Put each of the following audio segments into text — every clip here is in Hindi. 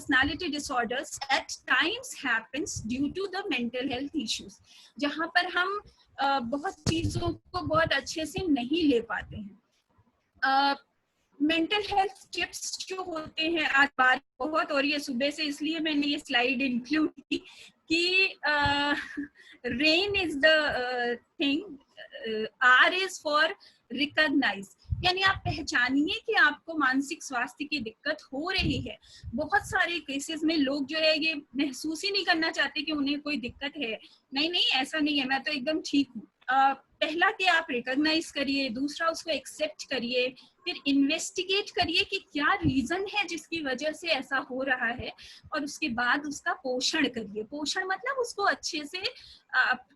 Personality disorders at times happens due to the mental health issues, जहां पर हम बहुत चीजों को बहुत अच्छे से नहीं ले पाते हैं। मेंटल हेल्थ टिप्स जो होते हैं, आज बात बहुत हो रही है सुबह से, इसलिए मैंने ये स्लाइड इंक्लूड की कि rain is the thing, R is for recognise, यानी आप पहचानिए कि आपको मानसिक स्वास्थ्य की दिक्कत हो रही है। बहुत सारे केसेस में लोग जो है ये महसूस ही नहीं करना चाहते कि उन्हें कोई दिक्कत है। नहीं नहीं, ऐसा नहीं है, मैं तो एकदम ठीक हूँ। पहला कि आप रिकॉग्नाइज करिए, दूसरा उसको एक्सेप्ट करिए, फिर इन्वेस्टिगेट करिए कि क्या रीजन है जिसकी वजह से ऐसा हो रहा है, और उसके बाद उसका पोषण करिए। पोषण मतलब उसको अच्छे से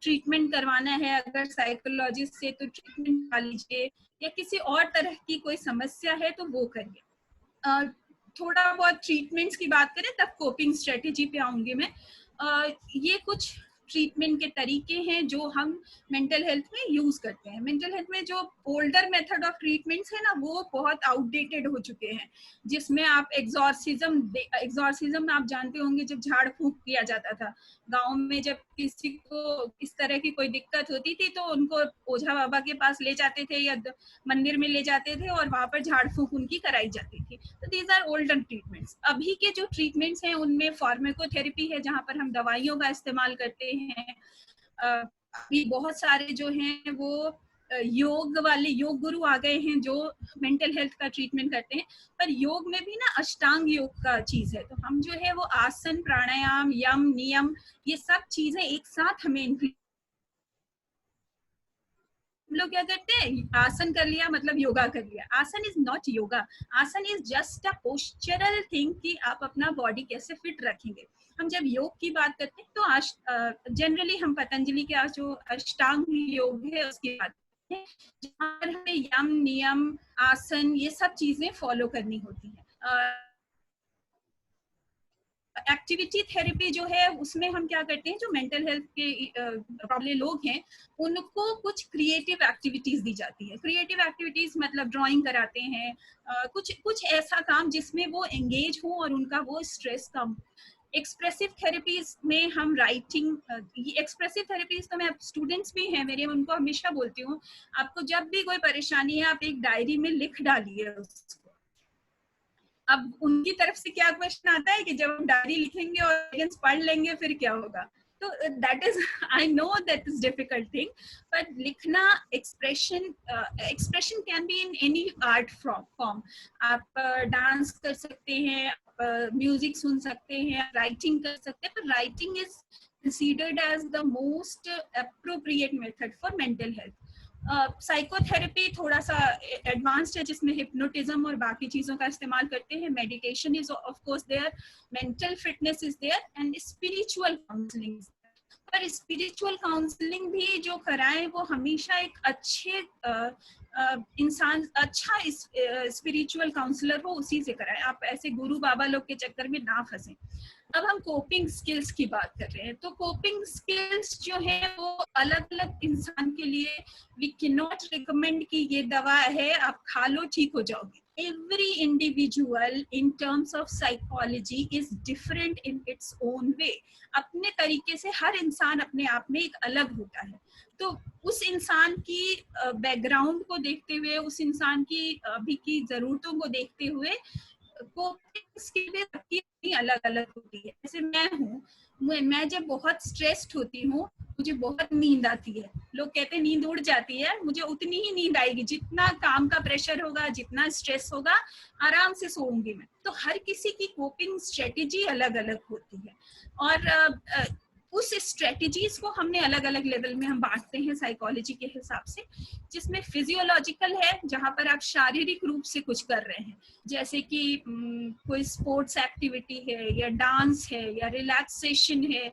ट्रीटमेंट करवाना है, अगर साइकोलॉजिस्ट से तो ट्रीटमेंट करा लीजिए, या किसी और तरह की कोई समस्या है तो वो करिए। थोड़ा बहुत ट्रीटमेंट्स की बात करें तब कोपिंग स्ट्रेटेजी पे आऊंगी मैं। ये कुछ ट्रीटमेंट के तरीके हैं जो हम मेंटल हेल्थ में यूज करते हैं। मेंटल हेल्थ में जो ओल्डर मेथड ऑफ ट्रीटमेंट्स है ना, वो बहुत आउटडेटेड हो चुके हैं, जिसमें आप एग्जॉर्सिज्म आप जानते होंगे, जब झाड़ फूंक किया जाता था गांव में, जब किसी को इस तरह की कोई दिक्कत होती थी तो उनको ओझा बाबा के पास ले जाते थे या मंदिर में ले जाते थे और वहां पर झाड़ फूंक उनकी कराई जाती थी। तो दीज आर ओल्डर ट्रीटमेंट्स। अभी के जो ट्रीटमेंट्स हैं उनमें फार्माकोथेरेपी है, जहां पर हम दवाइयों का इस्तेमाल करते हैं। अभी बहुत सारे जो हैं वो योग गुरु आ गए हैं जो मेंटल हेल्थ का ट्रीटमेंट करते हैं। पर योग में भी ना अष्टांग योग का चीज है, तो हम जो है वो आसन, प्राणायाम, यम, नियम, ये सब चीजें एक साथ हमें हम लोग क्या करते हैं, आसन कर लिया मतलब योगा कर लिया। आसन इज नॉट योगा, आसन is just a postural thing कि आप अपना बॉडी कैसे फिट रखेंगे। हम जब योग की बात करते हैं तो जनरली हम पतंजलि के जो अष्टांग योग है उसकी बात करते हैं, जहाँ पर हमें यम, नियम, आसन, ये सब चीजें फॉलो करनी होती है। एक्टिविटी थेरेपी जो है उसमें हम क्या करते हैं, जो मेंटल हेल्थ के प्रॉब्लम लोग हैं उनको कुछ क्रिएटिव एक्टिविटीज दी जाती है। क्रिएटिव एक्टिविटीज मतलब ड्राइंग कराते हैं, कुछ ऐसा काम जिसमें वो एंगेज हो और उनका वो स्ट्रेस कम। एक्सप्रेसिव थेरेपीज में हम राइटिंग, एक्सप्रेसिव थेरेपीज तो मैं स्टूडेंट्स भी हैं मेरे, उनको हमेशा बोलती हूँ आपको जब भी कोई परेशानी है आप एक डायरी में लिख डालिए उसको। अब उनकी तरफ से क्या क्वेश्चन आता है कि जब हम डायरी लिखेंगे और ऑडियंस पढ़ लेंगे फिर क्या होगा। तो that is, I know that is difficult thing, but लिखना, expression can be in any art form. आप डांस कर सकते हैं, म्यूजिक सुन सकते हैं, राइटिंग कर सकते हैं, पर writing is considered as the most appropriate method for mental health. Psychotherapy थोड़ा सा एडवांस्ड है, जिसमें हिप्नोटिज्म और बाकी चीजों का इस्तेमाल करते हैं। Meditation is of course there, mental fitness is there, and spiritual counselling. पर स्पिरिचुअल काउंसलिंग भी जो कराएं वो हमेशा एक अच्छे इंसान, अच्छा स्पिरिचुअल काउंसलर हो, उसी से कराएं। आप ऐसे गुरु बाबा लोग के चक्कर में ना फंसे। अब हम कोपिंग स्किल्स की बात कर रहे हैं, तो कोपिंग स्किल्स जो है वो अलग अलग इंसान के लिए, वी कैन नॉट रिकमेंड कि ये दवा है आप खा लो ठीक हो जाओगे। Every individual in terms of psychology is different in its own way. अपने तरीके से हर इंसान अपने आप में एक अलग होता है। तो उस इंसान की बैकग्राउंड को देखते हुए, उस इंसान की अभी की जरूरतों को देखते हुए कोपिंग स्किल सबकी अलग अलग होती है। जैसे मैं हूँ, मैं जब बहुत स्ट्रेस्ड होती हूँ मुझे बहुत नींद आती है। लोग कहते हैं नींद उड़ जाती है, मुझे उतनी ही नींद आएगी जितना काम का प्रेशर होगा, जितना स्ट्रेस होगा, आराम से सोऊंगी मैं। तो हर किसी की कोपिंग स्ट्रेटेजी अलग अलग होती है, और उस स्ट्रेटेजीज को हमने अलग अलग लेवल में हम बांटते हैं साइकोलॉजी के हिसाब से, जिसमें फिजियोलॉजिकल है जहां पर आप शारीरिक रूप से कुछ कर रहे हैं, जैसे कि कोई स्पोर्ट्स एक्टिविटी है या डांस है या रिलैक्सेशन है।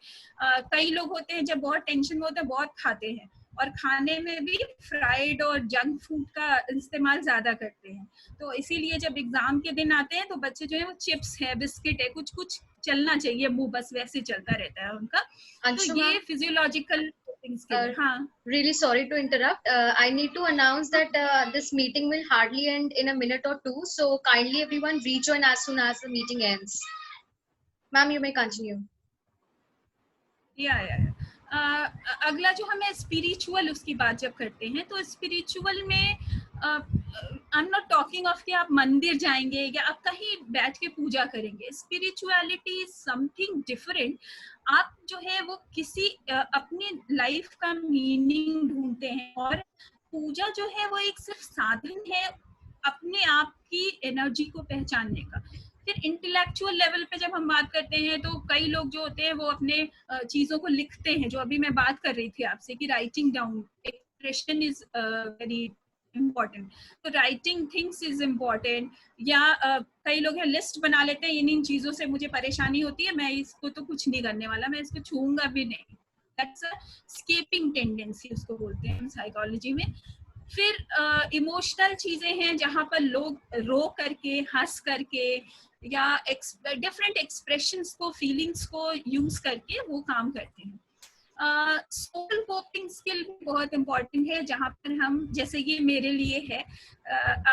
कई लोग होते हैं जब बहुत टेंशन में होते हैं बहुत खाते हैं, और खाने में भी फ्राइड और जंक फूड का इस्तेमाल ज्यादा करते हैं। तो इसीलिए जब एग्जाम के दिन आते हैं तो बच्चे जो है वो चिप्स है, बिस्किट है, कुछ कुछ चलना चाहिए मुंह, बस वैसे चलता रहता है उनका। तो ये फिजियोलॉजिकल थिंग्स के लिए। हाँ, really sorry to interrupt. I need to announce that this meeting will hardly end in a minute or two, so kindly everyone rejoin as soon as the meeting ends. Ma'am, you may continue. या अगला जो हमें स्पिरिचुअल उसकी बात जब करते हैं तो स्पिरिचुअल में I am not talking of कि आप मंदिर जाएंगे या आप कहीं बैठ के पूजा करेंगे. Spirituality is something different. आप जो है वो किसी अपनी लाइफ का मीनिंग ढूंढते हैं और पूजा जो है वो एक सिर्फ साधन है अपने आप की एनर्जी को पहचानने का. फिर इंटेलेक्चुअल लेवल पे जब हम बात करते हैं तो कई लोग जो होते हैं वो अपने चीजों को लिखते हैं, जो अभी मैं बात कर रही थी आपसे कि writing down expression is very important. तो राइटिंग थिंग्स इज इम्पोर्टेंट. या कई लोग हैं लिस्ट बना लेते हैं, इन चीजों से मुझे परेशानी होती है, मैं इसको तो कुछ नहीं करने वाला, मैं इसको छूऊंगा भी नहीं. दैट्स अ स्केपिंग टेंडेंसी उसको बोलते हैं साइकोलॉजी में. फिर इमोशनल चीजें हैं जहां पर लोग रो करके, हंस करके या डिफरेंट एक्सप्रेशंस को, फीलिंग्स को यूज करके वो काम करते हैं. सोशल कोपिंग स्किल बहुत इम्पोर्टेंट है जहाँ पर हम, जैसे ये मेरे लिए है,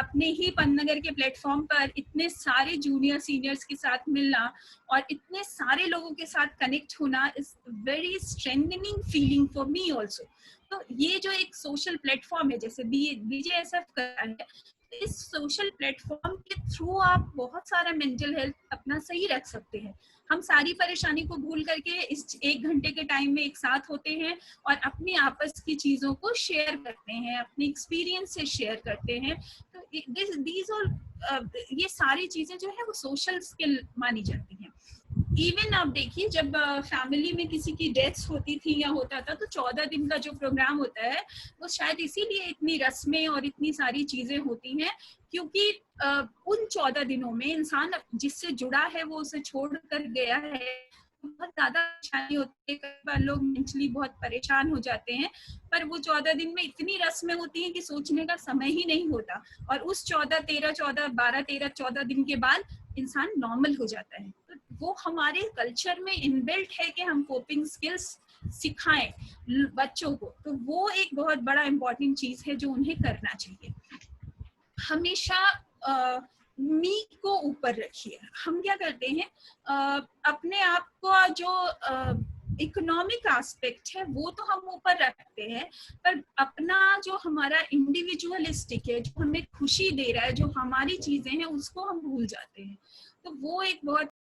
अपने ही पन्नगर के प्लेटफॉर्म पर इतने सारे जूनियर सीनियर्स के साथ मिलना और इतने सारे लोगों के साथ कनेक्ट होना is very strengthening feeling for me also. तो ये जो एक सोशल प्लेटफॉर्म है जैसे BJSF कर रहा है, इस सोशल प्लेटफॉर्म के थ्रू आप बहुत सारा मेंटल हेल्थ अपना सही रख सकते हैं. हम सारी परेशानी को भूल करके इस 1 घंटे के टाइम में एक साथ होते हैं और अपनी आपस की चीजों को शेयर करते हैं, अपने एक्सपीरियंस से शेयर करते हैं. तो these all ये सारी चीजें जो है वो सोशल स्किल मानी जाती हैं. इवन आप देखिए जब फैमिली में किसी की डेथ होती थी या होता था तो 14 दिन का जो प्रोग्राम होता है वो शायद इसीलिए इतनी रस्में और इतनी सारी चीजें होती हैं क्योंकि उन 14 दिनों में इंसान जिससे जुड़ा है वो उसे छोड़ कर गया है. बहुत ज्यादा परेशानी होती है, कई बार लोग मेंटली बहुत परेशान हो जाते हैं, पर वो 14 दिन में इतनी रस्में होती हैं कि सोचने का समय ही नहीं होता. और उस 14, 13, 14, 12, 13, 14 दिन के बाद इंसान नॉर्मल हो जाता है. तो वो हमारे कल्चर में इनबिल्ट है कि हम कोपिंग स्किल्स सिखाएं बच्चों को. तो वो एक बहुत बड़ा इम्पोर्टेंट चीज है जो उन्हें करना चाहिए. हमेशा मी को ऊपर रखिए. हम क्या करते हैं, अपने आप को जो इकोनॉमिक एस्पेक्ट है वो तो हम ऊपर रखते हैं, पर अपना जो हमारा इंडिविजुअलिस्टिक है, जो हमें खुशी दे रहा है, जो हमारी चीजें हैं, उसको हम भूल जाते हैं. तो वो एक बहुत